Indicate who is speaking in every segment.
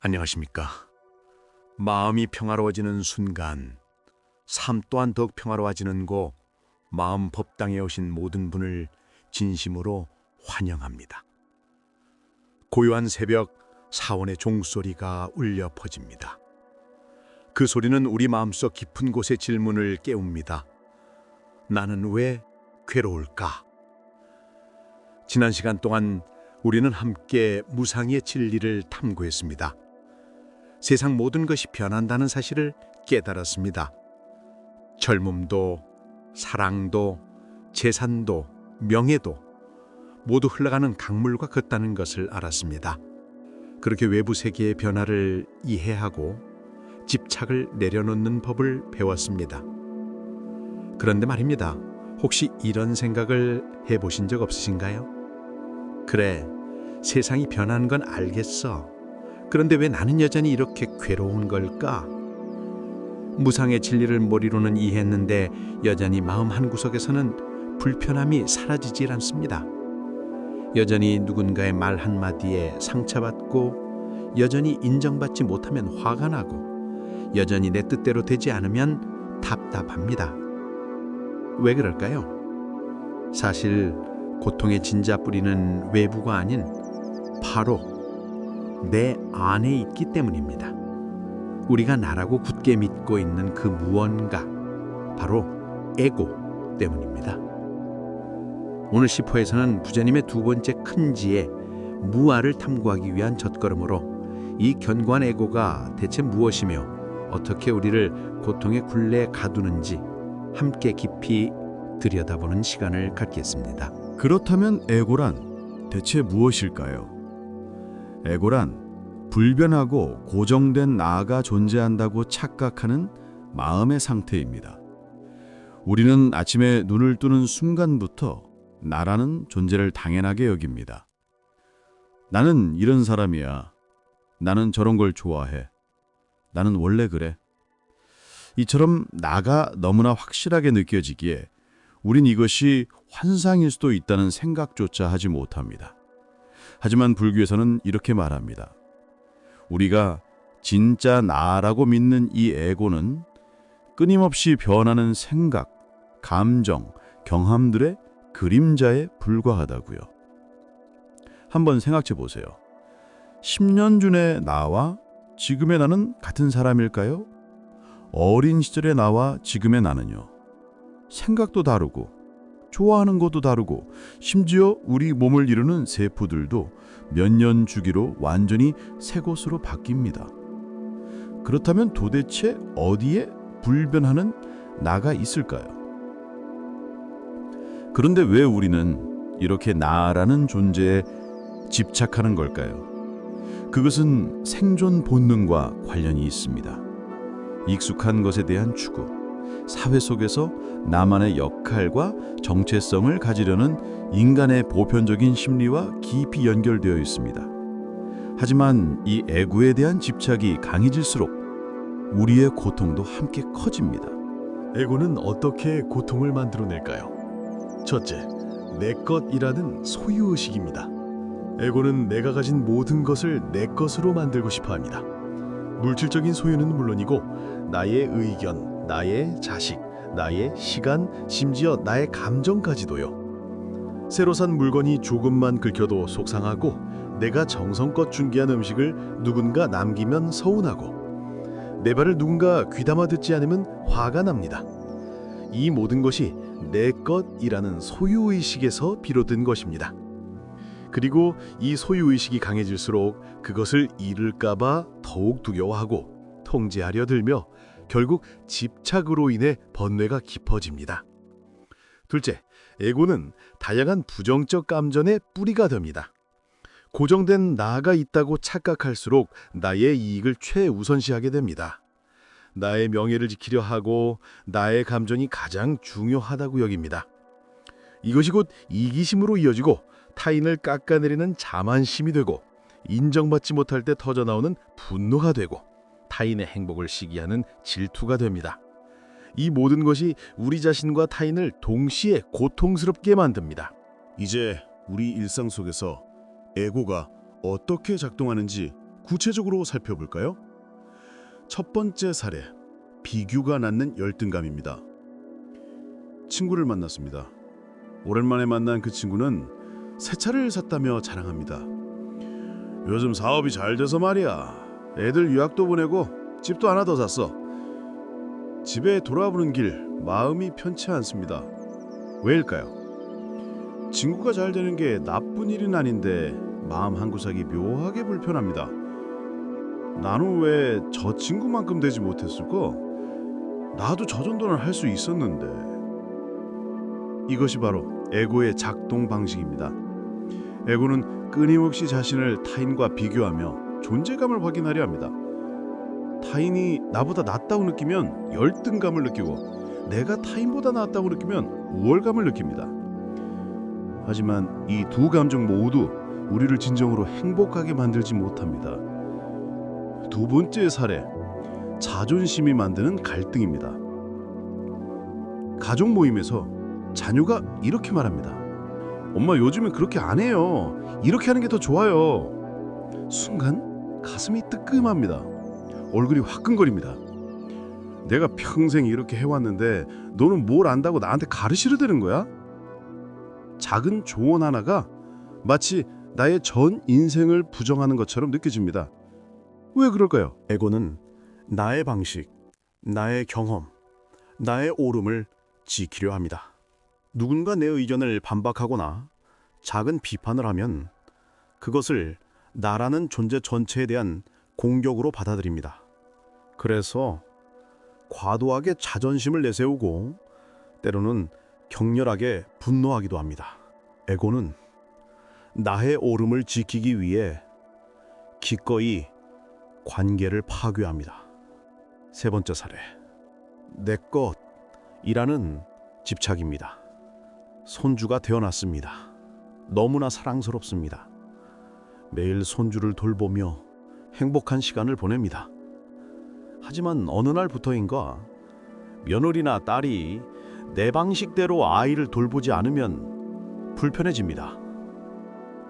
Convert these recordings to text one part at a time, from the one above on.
Speaker 1: 안녕하십니까. 마음이 평화로워지는 순간, 삶 또한 더욱 평화로워지는 곳, 마음 법당에 오신 모든 분을 진심으로 환영합니다. 고요한 새벽, 사원의 종소리가 울려 퍼집니다. 그 소리는 우리 마음속 깊은 곳의 질문을 깨웁니다. 나는 왜 괴로울까? 지난 시간 동안 우리는 함께 무상의 진리를 탐구했습니다. 세상 모든 것이 변한다는 사실을 깨달았습니다. 젊음도, 사랑도, 재산도, 명예도 모두 흘러가는 강물과 같다는 것을 알았습니다. 그렇게 외부 세계의 변화를 이해하고 집착을 내려놓는 법을 배웠습니다. 그런데 말입니다. 혹시 이런 생각을 해보신 적 없으신가요? 그래, 세상이 변하는 건 알겠어. 그런데 왜 나는 여전히 이렇게 괴로운 걸까? 무상의 진리를 머리로는 이해했는데 여전히 마음 한구석에서는 불편함이 사라지질 않습니다. 여전히 누군가의 말 한마디에 상처받고, 여전히 인정받지 못하면 화가 나고, 여전히 내 뜻대로 되지 않으면 답답합니다. 왜 그럴까요? 사실 고통의 진짜 뿌리는 외부가 아닌 바로 내 안에 있기 때문입니다. 우리가 나라고 굳게 믿고 있는 그 무언가, 바로 에고 때문입니다. 오늘 시포에서는 부처님의 두 번째 큰 지혜, 무아를 탐구하기 위한 첫걸음으로 이 견고한 에고가 대체 무엇이며 어떻게 우리를 고통의 굴레에 가두는지 함께 깊이 들여다보는 시간을 갖겠습니다.
Speaker 2: 그렇다면 에고란 대체 무엇일까요? 에고란 불변하고 고정된 나가 존재한다고 착각하는 마음의 상태입니다. 우리는 아침에 눈을 뜨는 순간부터 나라는 존재를 당연하게 여깁니다. 나는 이런 사람이야. 나는 저런 걸 좋아해. 나는 원래 그래. 이처럼 나가 너무나 확실하게 느껴지기에 우린 이것이 환상일 수도 있다는 생각조차 하지 못합니다. 하지만 불교에서는 이렇게 말합니다. 우리가 진짜 나라고 믿는 이 에고는 끊임없이 변하는 생각, 감정, 경험들의 그림자에 불과하다고요. 한번 생각해 보세요. 10년 전의 나와 지금의 나는 같은 사람일까요? 어린 시절의 나와 지금의 나는요. 생각도 다르고 좋아하는 것도 다르고 심지어 우리 몸을 이루는 세포들도 몇 년 주기로 완전히 새 것으로 바뀝니다. 그렇다면 도대체 어디에 불변하는 나가 있을까요? 그런데 왜 우리는 이렇게 나라는 존재에 집착하는 걸까요? 그것은 생존 본능과 관련이 있습니다. 익숙한 것에 대한 추구, 사회 속에서 나만의 역할과 정체성을 가지려는 인간의 보편적인 심리와 깊이 연결되어 있습니다. 하지만 이 에고에 대한 집착이 강해질수록 우리의 고통도 함께 커집니다.
Speaker 3: 에고는 어떻게 고통을 만들어낼까요? 첫째, 내 것이라는 소유의식입니다. 에고는 내가 가진 모든 것을 내 것으로 만들고 싶어 합니다. 물질적인 소유는 물론이고 나의 의견, 나의 자식, 나의 시간, 심지어 나의 감정까지도요. 새로 산 물건이 조금만 긁혀도 속상하고, 내가 정성껏 준비한 음식을 누군가 남기면 서운하고, 내 말을 누군가 귀담아 듣지 않으면 화가 납니다. 이 모든 것이 내 것이라는 소유의식에서 비롯된 것입니다. 그리고 이 소유의식이 강해질수록 그것을 잃을까봐 더욱 두려워하고 통제하려 들며 결국 집착으로 인해 번뇌가 깊어집니다. 둘째, 에고는 다양한 부정적 감정의 뿌리가 됩니다. 고정된 나가 있다고 착각할수록 나의 이익을 최우선시하게 됩니다. 나의 명예를 지키려 하고 나의 감정이 가장 중요하다고 여깁니다. 이것이 곧 이기심으로 이어지고 타인을 깎아내리는 자만심이 되고, 인정받지 못할 때 터져나오는 분노가 되고, 타인의 행복을 시기하는 질투가 됩니다. 이 모든 것이 우리 자신과 타인을 동시에 고통스럽게 만듭니다.
Speaker 2: 이제 우리 일상 속에서 에고가 어떻게 작동하는지
Speaker 3: 구체적으로 살펴볼까요? 첫 번째 사례, 비교가 낳는 열등감입니다. 친구를 만났습니다. 오랜만에 만난 그 친구는 새 차를 샀다며 자랑합니다. 요즘 사업이 잘 돼서 말이야. 애들 유학도 보내고 집도 하나 더 샀어. 집에 돌아오는 길 마음이 편치 않습니다. 왜일까요? 친구가 잘 되는 게 나쁜 일은 아닌데 마음 한구석이 묘하게 불편합니다. 나는 왜 저 친구만큼 되지 못했을까? 나도 저 정도는 할 수 있었는데. 이것이 바로 에고의 작동 방식입니다. 에고는 끊임없이 자신을 타인과 비교하며 존재감을 확인하려 합니다. 타인이 나보다 낫다고 느끼면 열등감을 느끼고 내가 타인보다 낫다고 느끼면 우월감을 느낍니다. 하지만 이 두 감정 모두 우리를 진정으로 행복하게 만들지 못합니다. 두 번째 사례, 자존심이 만드는 갈등입니다. 가족 모임에서 자녀가 이렇게 말합니다. 엄마 요즘엔 그렇게 안 해요. 이렇게 하는 게 더 좋아요. 순간 가슴이 뜨끔합니다. 얼굴이 화끈거립니다. 내가 평생 이렇게 해왔는데 너는 뭘 안다고 나한테 가르치려 드는 거야? 작은 조언 하나가 마치 나의 전 인생을 부정하는 것처럼 느껴집니다. 왜 그럴까요?
Speaker 1: 에고는 나의 방식, 나의 경험, 나의 옳음을 지키려 합니다. 누군가 내 의견을 반박하거나 작은 비판을 하면 그것을 나라는 존재 전체에 대한 공격으로 받아들입니다. 그래서 과도하게 자존심을 내세우고 때로는 격렬하게 분노하기도 합니다. 에고는 나의 옳음을 지키기 위해 기꺼이 관계를 파괴합니다. 세 번째 사례, 내 것이라는 집착입니다. 손주가 태어났습니다. 너무나 사랑스럽습니다. 매일 손주를 돌보며 행복한 시간을 보냅니다. 하지만 어느 날부터인가 며느리나 딸이 내 방식대로 아이를 돌보지 않으면 불편해집니다.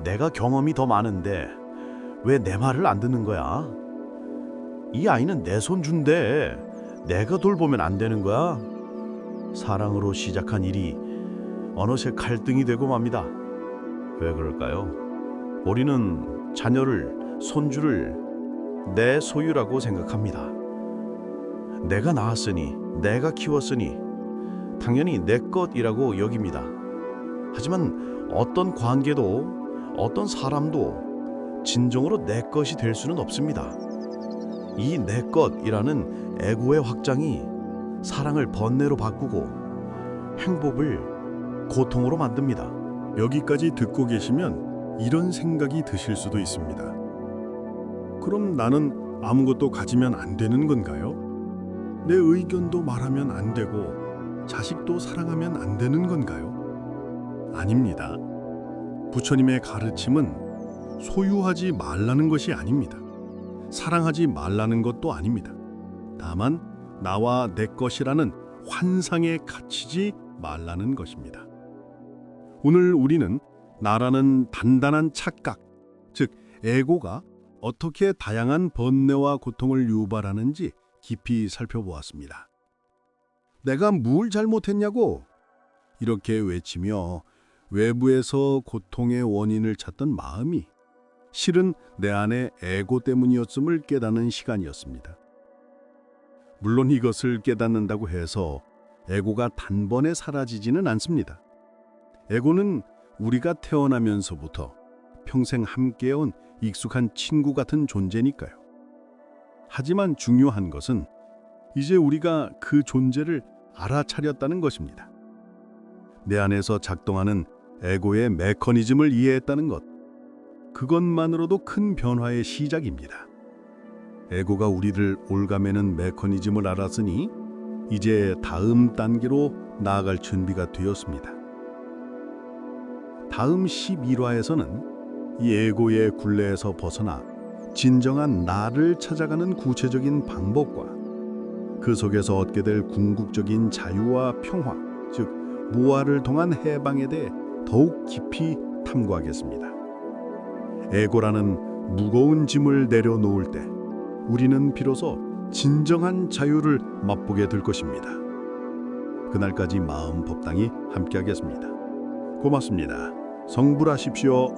Speaker 1: 내가 경험이 더 많은데 왜 내 말을 안 듣는 거야? 이 아이는 내 손주인데 내가 돌보면 안 되는 거야? 사랑으로 시작한 일이 어느새 갈등이 되고 맙니다. 왜 그럴까요? 우리는 자녀를, 손주를 내 소유라고 생각합니다. 내가 낳았으니, 내가 키웠으니 당연히 내 것이라고 여깁니다. 하지만 어떤 관계도, 어떤 사람도 진정으로 내 것이 될 수는 없습니다. 이 내 것이라는 에고의 확장이 사랑을 번뇌로 바꾸고 행복을 고통으로 만듭니다.
Speaker 3: 여기까지 듣고 계시면 이런 생각이 드실 수도 있습니다. 그럼 나는 아무것도 가지면 안 되는 건가요? 내 의견도 말하면 안 되고 자식도 사랑하면 안 되는 건가요? 아닙니다. 부처님의 가르침은 소유하지 말라는 것이 아닙니다. 사랑하지 말라는 것도 아닙니다. 다만 나와 내 것이라는 환상에 갇히지 말라는 것입니다. 오늘 우리는 나라는 단단한 착각, 즉 에고가 어떻게 다양한 번뇌와 고통을 유발하는지 깊이 살펴보았습니다. 내가 뭘 잘못했냐고 이렇게 외치며 외부에서 고통의 원인을 찾던 마음이 실은 내 안의 에고 때문이었음을 깨닫는 시간이었습니다. 물론 이것을 깨닫는다고 해서 에고가 단번에 사라지지는 않습니다. 에고는 우리가 태어나면서부터 평생 함께해온 익숙한 친구 같은 존재니까요. 하지만 중요한 것은 이제 우리가 그 존재를 알아차렸다는 것입니다. 내 안에서 작동하는 에고의 메커니즘을 이해했다는 것, 그것만으로도 큰 변화의 시작입니다. 에고가 우리를 올가매는 메커니즘을 알았으니 이제 다음 단계로 나아갈 준비가 되었습니다. 다음 11화에서는 이 에고의 굴레에서 벗어나 진정한 나를 찾아가는 구체적인 방법과 그 속에서 얻게 될 궁극적인 자유와 평화, 즉 무아를 통한 해방에 대해 더욱 깊이 탐구하겠습니다. 에고라는
Speaker 1: 무거운 짐을 내려놓을 때 우리는 비로소 진정한 자유를 맛보게 될 것입니다. 그날까지 마음 법당이 함께하겠습니다. 고맙습니다. 성불하십시오.